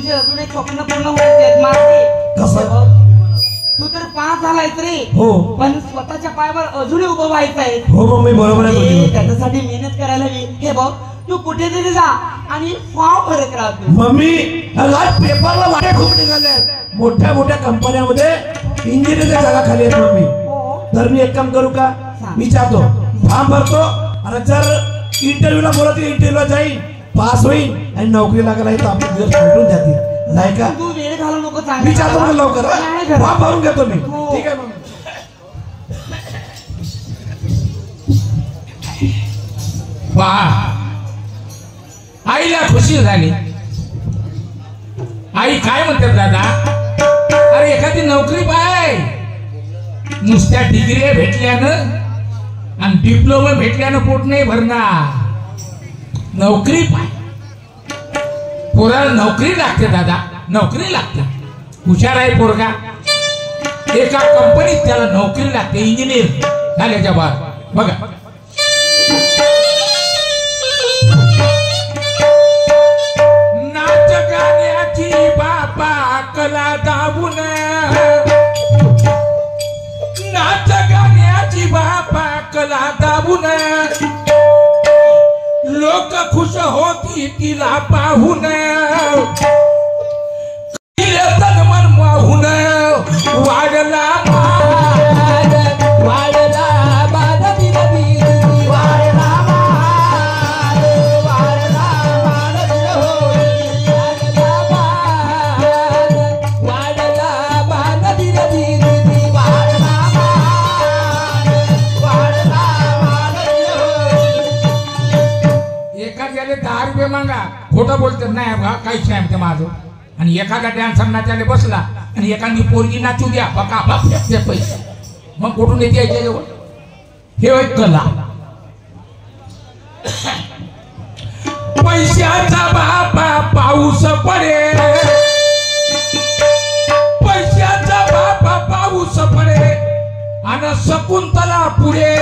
तुझे अजून एक स्वप्न पूर्ण व्हायचे माझे. कसं? तू तर पास झालायस रे. हो. पण स्वतःच्या पायावर अजूनही उभं व्हायचं आहे. हो मम्मी बरोबर आहे. त्याच्यासाठी मेहनत करायला हवी. हे बघ तू कुठेतरी जा आणि फॉर्म भरत राहतो. मम्मी आज पेपरला वाटे खूप निघाले. मोठ्या मोठ्या कंपन्यामध्ये इंजिनिअरच्या जागा खाली आहेत मम्मी. तर मी एक काम करू का? मी जातो फॉर्म भरतो आणि जर इंटरव्ह्यूला बोलवतील इंटरव्ह्यूला जाईन, पास होईल आणि नोकरी लागायला येतो आपले दिवस पाठवून जातील नाही का? तू वेळ घालू नको. मी जातो मग लवकर. फॉर्म भरून घेतो मी. ठीक आहे मम्मी. वाह, आईला खुशी झाली. आई काय म्हणतात दादा? अरे एखादी नोकरी पाय. नुसत्या डिग्री भेटल्यानं आणि डिप्लोमा भेटल्यानं पोट नाही भरणार. नोकरी पाय. पोराला नोकरी लागते दादा, नोकरी लागते. हुशार आहे पोरगा. एका कंपनीत त्याला नोकरी लागते. इंजिनियर झाल्याच्या बाद बघा. नाच गाण्याची बापा कला दाबून, नाच गाण्याची बापा कला दाबून, लोक खुश होती तिला पाहून, तन मन माहून वाढला मान, वाढला मान, वाढला मान, वाढला मान, वाढला मान, वाढला मान. एखाद्याने 10 रुपये मागा, खोटं बोलतात नाही काहीच नाही म्हणते माझं. आणि एखादा डान्सर नाचायला बसला आणि एखादी पोरगी नाचू द्या बका बाप पैसे. मग कुठून येते याच्याजवळ? हे एक कला. पैशाचा बापा पाऊस पडे, पैशाचा बापा पाऊस पडे आणि शकुंतला पुढे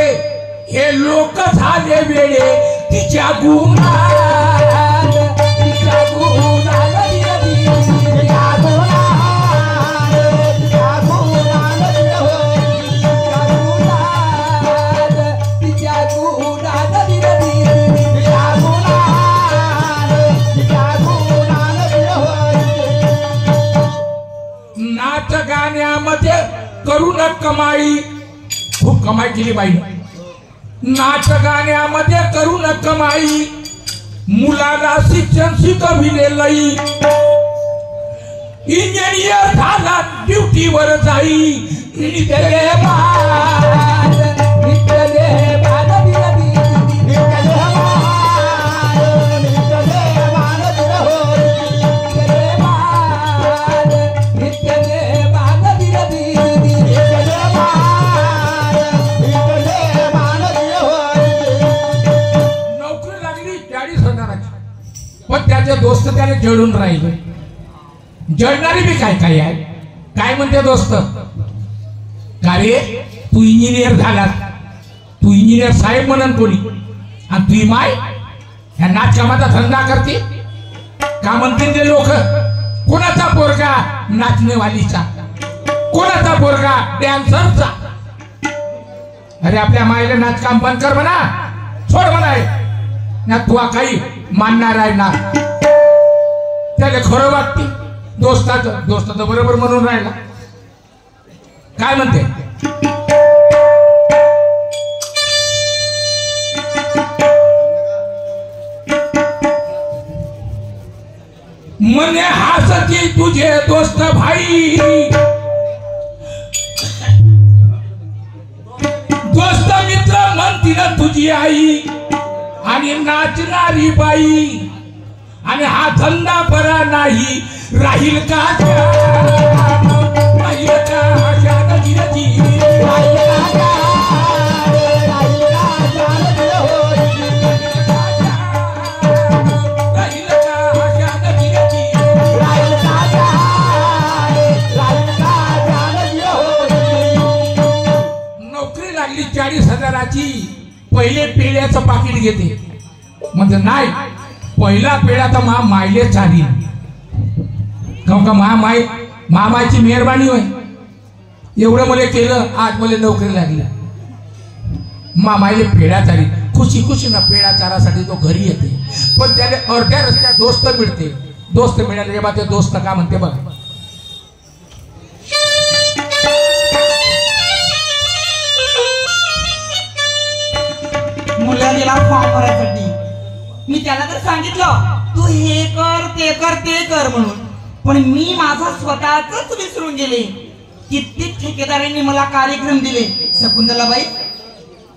हे लोक झाले वेळे तिच्या गुणात, तिच्या गुणात. नाच गाण्यामध्ये करून कमाई, खूप कमाई केली बाई. नाच गाण्यामध्ये करून कमाई, मुलाला शिक्षण शिकविले लई, इंजिनियर झाला ड्युटीवर जाई, निघले मान, निघले मान, निघले नोकरी लागली 40,000ची. पण त्याचे दोस्त त्याने जळून राहिले. जळणारी बी काय काय आहे. काय म्हणते दोस्त? का रे तू इंजिनियर झालास, तू इंजिनियर साहेब म्हणन कोणी, आणि तुझी माय ह्या नाचकामाचा धंदा करते का म्हणते ते लोक? कोणाचा पोरगा नाचणेवालीचा, कोणाचा पोरगा डॅन्सरचा. अरे आपल्या मायला नाचकाम बंद कर म्हणा, सोड म्हणाय ना. तू काही मानणार आहे ना? त्याला खरं वाटते. दोस्ताचं बरोबर म्हणून राहिला. काय म्हणते? मने हसती तुझे दोस्त भाई, दोस्त मित्र म्हणती ना तुझी आई, आणि नाचणारी बाई, आणि हा धंदा बरा नाही राहील का? राहील का आशा नदीची, राहील का, राहील का आशा नदीची, राहील का, राहील का. नोकरी लागली 40,000ची. पहिले पेढ्याचं पाकिट घेते. म्हणजे नाही, पहिला पेढा तर मायलेज झाली. नका मामाची मेहरबानी होय एवढं मला केलं आज मला नोकरी लागली मामाईले पेढा चारी खुशी खुशी ना पेढा चारासाठी तो घरी येते पण त्याला अर्ध्या रस्त्यात दोस्त मिळते दोस्त मिळाले जेव्हा ते दोस्त का म्हणते बघ मुलं गेला फॉर्म भरायसाठी मी त्याला तर सांगितलं तू हे कर ते कर ते कर म्हणून पण मी माझा स्वतःच विसरून गेले कित्येक ठेकेदारांनी मला कार्यक्रम दिले शकुंतलाबाई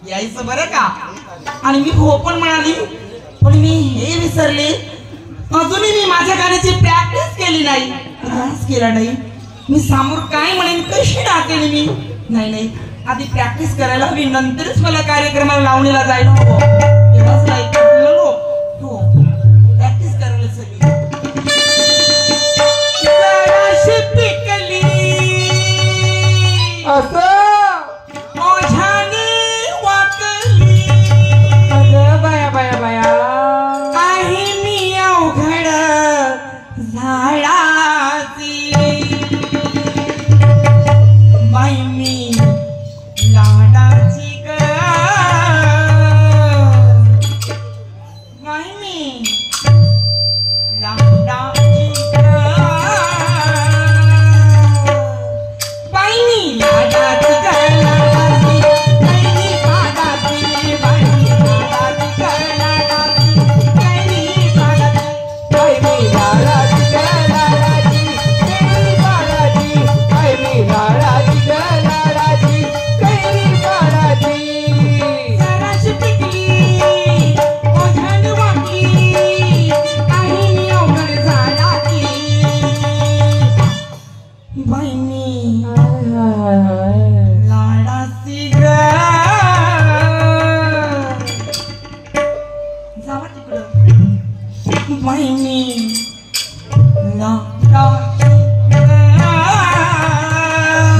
यायचं बरं का आणि मी हो पण म्हणाली पण मी हे विसरले अजूनही मी माझ्या गाण्याची प्रॅक्टिस केली नाही डान्स केला नाही मी समोर काय म्हणेन कशी टाकेल मी नाही आधी प्रॅक्टिस करायला हवी नंतरच मला कार्यक्रमाला लावणीला जायला हवं तेव्हाच लाईक हो प्रॅक्टिस करायला सगळी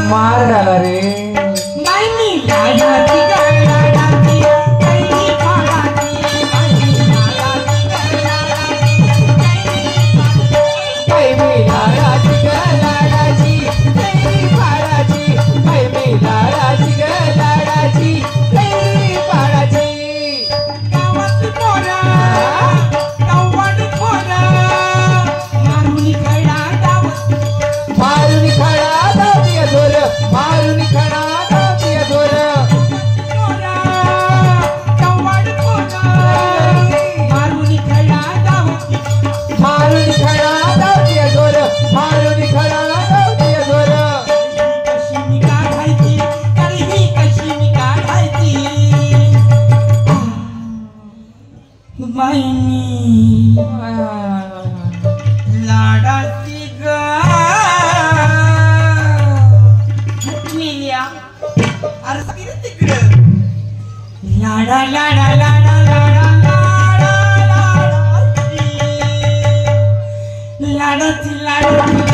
मार डाला रे लाडाची ग अरे तिकडं लाडा लाडा लाडा लाडा लाडाची लाडाची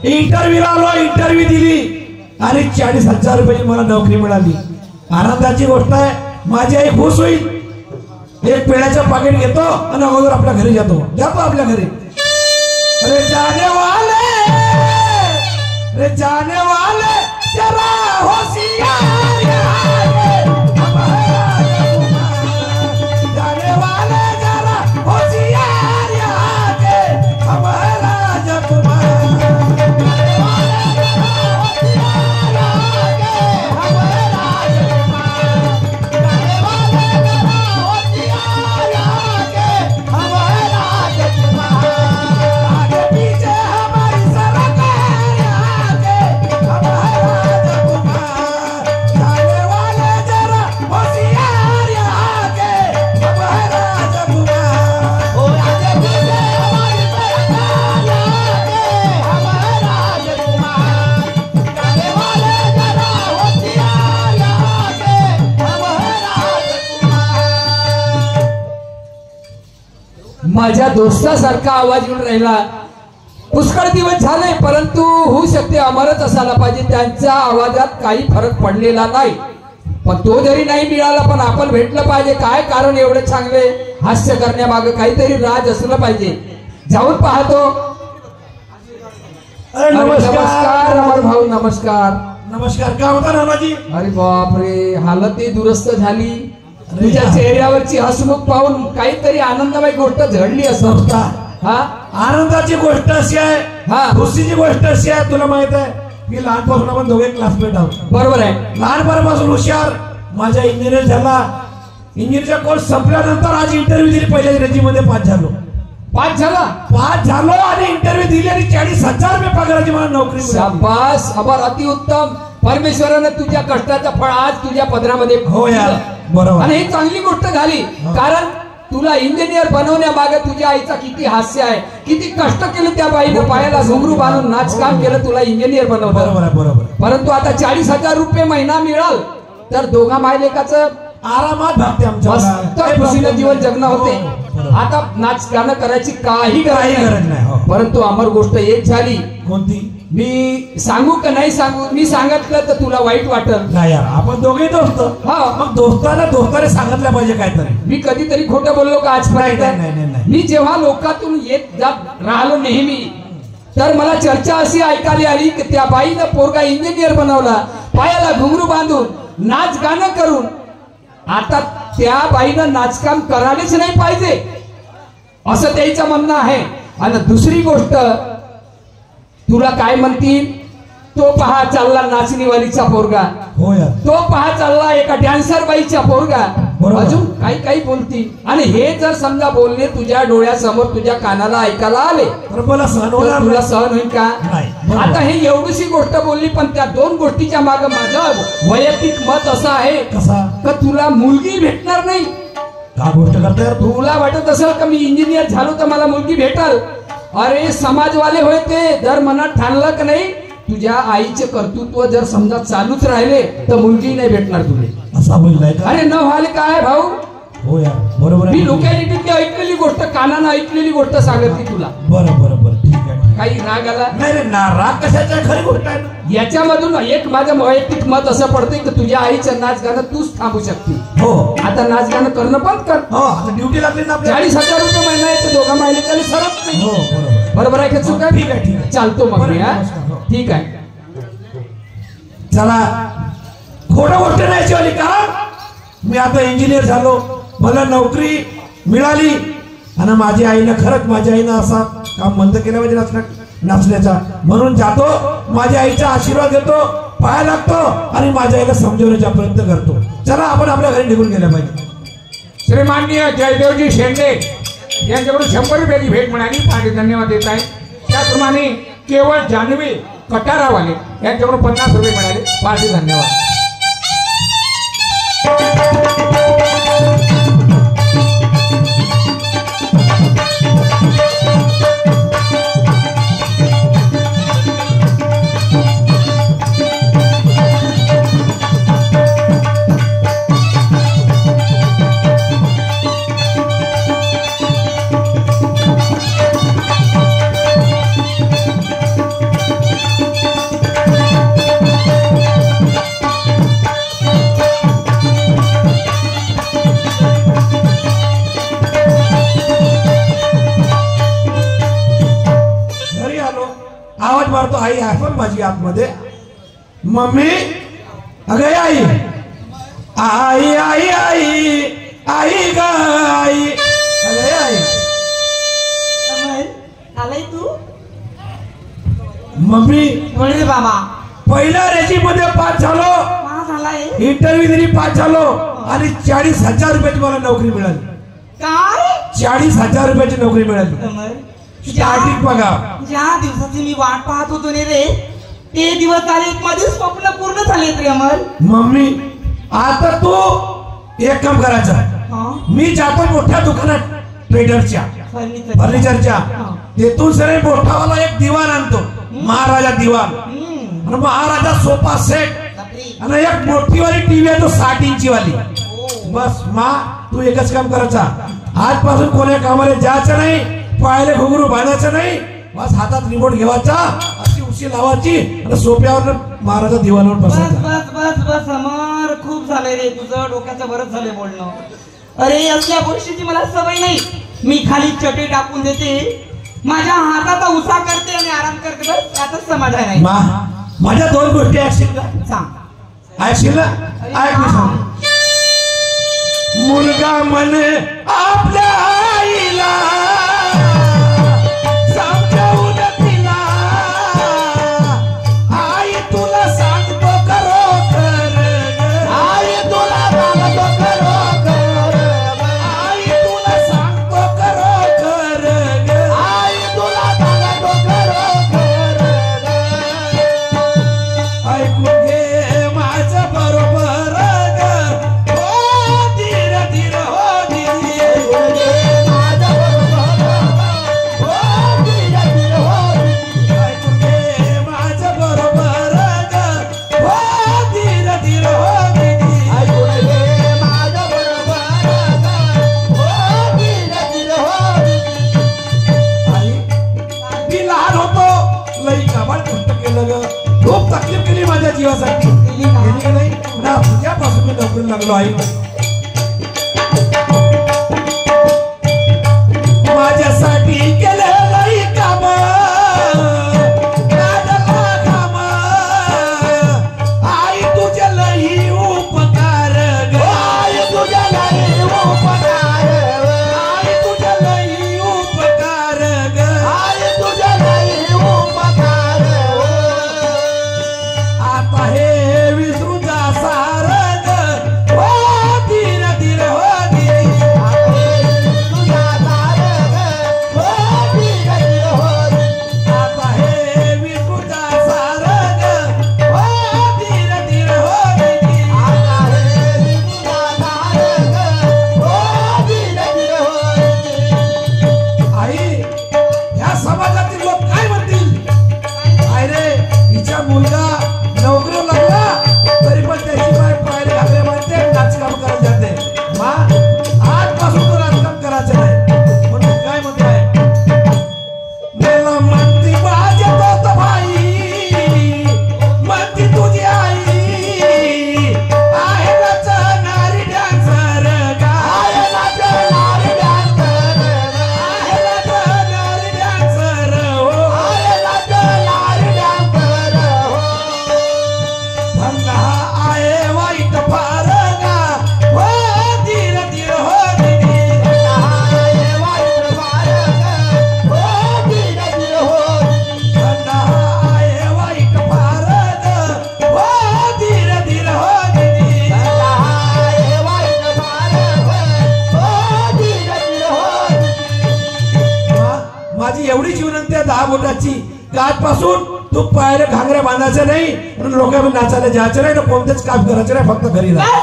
इंटरव्ह्यू आलो इंटरव्ह्यू दिली आणि 40,000 रुपये मला नोकरी मिळाली आनंदाची गोष्ट आहे माझी आई खुश होईल एक पेढ्याचं पाकिट घेतो आणि अगोदर आपल्या घरी जातो आपल्या घरी अरे जाने वाले जरा होशियार जाने वाले जरा होशियार हमारा जब माझ्या दोस्तासारखा आवाज येऊन राहिला. पुष्कळ दिवस झाले, परंतु होऊ शकते अमरच असायला पाहिजे. त्यांच्या आवाजात काही फरक पडलेला नाही, पण तो जरी नाही मिळाला पण आपण भेटलं पाहिजे. काय कारण एवढे चांगले हास्य करण्यामागे काहीतरी राज असलं पाहिजे. जाऊन पाहतो. अरे नमस्कार अमर भाऊ, नमस्कार. नमस्कार. काय होता नानाजी? अरे बापरे, हालतही दुरुस्त झाली. तुझ्या चेहऱ्यावरची हसमुख पाहून काहीतरी आनंदमय गोष्ट झडली असं. हा, आनंदाची गोष्ट अशी आहे, हा. खुशीची गोष्ट अशी आहे. तुला माहित आहे मी लहानपासून आपण दोघे क्लासमेट आहोत. बरोबर आहे. लहानपणापासून हुशार. माझा इंजिनियर झाला. इंजिनियरचा कोर्स संपल्यानंतर आज इंटरव्ह्यू दिली. पहिल्या इंग्रजीमध्ये पास झालो. पास झालो आणि इंटरव्ह्यू दिली आणि 40,000 रुपये पगाराची मला नोकरी मिळाली. शाबास अमर, अतिउत्तम. परमेश्वरानं तुझ्या कष्टाचं फळ आज तुझ्या पदरामध्ये हो यार, बरोबर. आणि ही चांगली गोष्ट झाली. कारण तुला इंजिनियर बनवण्यामागे तुझ्या आईचा किती हास्य आहे, किती कष्ट केलं त्या बाईनं. पायाला घुंगरू बांधून नाचकाम केलं, तुला इंजिनियर बनवलं. बरोबर आहे, बरोबर. परंतु आता 40,000 रुपये महिना मिळाल तर दोघा मायलेकाचं आरामात भागते आमच्या. मस्त खुशीनं जीवन जगणं होते. आता नाच गाणं करायची काही गरज नाही. परंतु अमर गोष्ट एक झाली. कोणती? मी सांगू का नाही सांगू? मी सांगितलं तर तुला वाईट वाटत नाही यार, आपण दोघे दोस्त. हा, मग दोस्ताने सांगितलं पाहिजे काहीतरी. मी कधीतरी खोटं बोललो का आजपर्यंत? नाही. मी जेव्हा लोकातून येत जात राहिलो नेहमी, तर मला चर्चा अशी ऐकायला आली की त्या बाईनं पोरगा इंजिनियर बनवला, पायाला घुंगरू बांधून नाच गाणं करून. आता त्या बाईनं नाचकाम करायलाच नाही पाहिजे असं त्याचं म्हणणं आहे. आणि दुसरी गोष्ट तुला काय म्हणतील, तो पहा चालला नाचणीवालीचा पोरगा, हो यार. तो पहा चालला एका डॅन्सर बाईचा पोरगा. बरोबर. अजून काही बोलतील. आणि हे जर समजा बोलणे तुझ्या डोळ्यासमोर तुझ्या कानाला ऐकायला आले तर मला सहन तर होणार तुला नाही. सहन होईल का? नाही. बरोबर. आता हे एवढीशी गोष्ट बोलली, पण त्या दोन गोष्टीच्या मागे माझं वैयक्तिक मत असं आहे कसा? का तुला मुलगी भेटणार नाही. का गोष्ट करताय तुला वाटत असेल का मी इंजिनियर झालो तर मला मुलगी भेटल. अरे समाजवाले होय ते. जर मनात ठाणलं का नाही, तुझ्या आईचे कर्तृत्व जर समजा चालूच राहिले तर मुलगी नाही भेटणार तुला. असा बोललाय का? अरे न व्हाल काय भाऊ, हो यार, बरोबर आहे. मी लोकॅलिटीतली ऐकलेली गोष्ट, कानानं ऐकलेली गोष्ट सांगितली तुला. बरं ठीक आहे. काही राग आला नाही राग कशाच्या, खरी गोष्ट आहे ना. याच्यामधून एक माझं वैयक्तिक मत असं पडतंय की तुझ्या आईचं नाच गाणं तूच थांबू शकते. हो, आता नाच गाणं करणं बंद कर. हो, आता ड्युटी लागली ना आपल्याला. 40,000 रुपये महिना आहे, तर दोघा माहिले त्याला सरत नाही. हो, बरोबर. बरोबर आहे का चूक आहे? ठीक आहे. चालतो मग मी. हा, नमस्कार. हो. ठीक आहे. चला, खोटं गोष्ट नाही शिवाली. कारण मी आता इंजिनियर झालो, मला नोकरी मिळाली आणि माझ्या आईनं खरंच माझ्या आईनं असा काम बंद केलं पाहिजे नाचण्याचा. म्हणून जातो, माझ्या आईचा आशीर्वाद घेतो, पाया लागतो आणि माझ्या आईला समजवण्याचा प्रयत्न करतो. चला, आपण आपल्या घरी निघून गेल्या पाहिजे. श्रीमाननीय जयदेवजी शेंडे यांच्याकडून 100 रुपयाची भेट मिळाली. फार धन्यवाद देत आहे. त्याचप्रमाणे केवळ जानवे कटारावाले यांच्याकडून 50 रुपये मिळाले. फार धन्यवाद. आवाज मारतो. आई आहे पण माझी आतमध्ये. मम्मी, अगं आई, आई आई आई आई ग आई, अगं आई. आलाय तू? मम्मी, बोल बाबा. पहिल्या रेजिम मध्ये पास झालो, झालाय इंटरव्ह्यू दिली, पास झालो आणि 40,000 रुपयाची मला नोकरी मिळाली. काय? 40,000 रुपयाची नोकरी मिळाली. स्टार्टिंग पगार. ज्या दिवसाची मी वाट पाहत होतो रे, ते दिवस आले, माझे स्वप्न पूर्ण झालेत रे अमर. मम्मी, आता तू एक काम करायचं. मी जातो मोठ्या दुकानात ट्रेडरच्या, फर्निचरच्या, तेथून सगळे मोठावाला एक दिवाण आणतो, महाराजा दिवाण, आणि महाराजा सोफा सेट, आणि एक मोठी वाली टीव्ही आहे, तो 60 इंची वाली. बस मा, तू एकच काम करायचा, आजपासून कोण्या कामाला जायचं नाही, पायाला घुंगरू बांधायचं नाही, बस हातात रिमोट घेवायचा, अशी उशी लावायची आणि सोप्यावर महाराजा दिवाणावर बस बसायचा. बस बस बस अमर, खूप झालंय रे तुझं, डोक्याचं बरंच झालंय बोलणं. अरे असल्या गोष्टीची मला सवय नाही. मी खाली चटई टाकून देते, माझ्या हाताचा उसा करते आणि आराम करते, बस यातच समाधान आहे. माझ्या दोन गोष्टी ऐकशील का? सांग. ऐकशील ना? ऐक मी सांग. मुलगा म्हणे आपल्या आईला समजावून तिला, आई तुला सांगतो खरोखर, आई तुला सांगतो खरोखर, आई तुला सांगतो खरोखर, आई तुला सांगतो खरोखर. ऐकून घे माझं बरोबर ग, हो धीर धीर हो दिदी, ऐकून घे माझं बरोबर, हो धीर धीर हो दिदी, ऐकून घे माझं बरोबर ग, हो धीर धीर हो दिदी, ऐकून घे माझं बरोबर ग, हो धीर धीर हो दिदी. आई, मी लहान होतो, लई काबाड कष्ट केलं ग, खूप तकलीफ केली माझ्या जीवासाठी. केली का नाही? ना तुझ्यापासून मी नोकरी लागलो आई. माझ्यासाठी केलं लई काम, काढला घाम, आई तुझे लई उपकार ग, आई तुझे लई उपकार, आई तुझे लई उपकार ग, आई तुझे लई उपकार. आता हे विसरू जा सार ग, हो धीर धीर हो दिदी, आता हे विसरू जा सार ग, हो धीर धीर हो दिदी, आता हे विसरू जा सार ग, हो धीर धीर हो दिदी. आई, या समाजातील लोक काय म्हणतील? काय रे, हिचा मुलगा नोकरीवर लागला तरी पण त्याची बाय पायरी घागरे बांधते, नाचकाम करत जाते. मा, आजपासून तो राजकाम करायचं नाही. म्हणून काय म्हणताय? मला म्हणती माझ्या दोस्त भाई, म्हणती तुझी आई, आहे नाचणारी डान्सर ग, आहे नाचणारी डान्सर, आहे नाचणारी डान्सर, हो आहे नाचणारी डान्सर, हो धंदा आहे वाईट फार ग, हो धीर धीर हो दिदी, धंदा आहे वाईट फार ग, हो धीर धीर हो दिदी, धंदा आहे वाईट फार ग, हो धीर धीर हो दिदी, धंदा आहे वाईट फार ग, हो धीर धीर हो दिदी. माझी एवढीच विनंती आहे 10 बोटाची, की आजपासून तू पायाला घागऱ्या बांधायचं नाही, लोकांना नाचायला जायचं नाही, कोणतेच काम करायचं नाही, फक्त घरी राहा.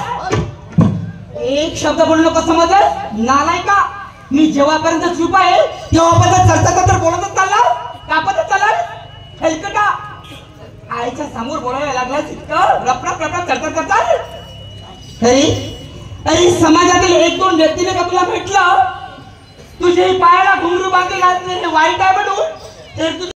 एक शब्द बोलू नको, समजलं? नालाय का? मी जेव्हापर्यंत चूप आहे तेव्हापर्यंत चढता बोलतच चालला, कापतच चालला. हलकटा आईच्या समोर बोलायला लागला इतकं रपरप रपरप चढता चढता. अरे अरे, समाजातील 1-2 व्यक्तीने का तुला भेटलं तुझे पायाला घुंगरू बांधे घातले वाईट आहे म्हणून, तर तुझं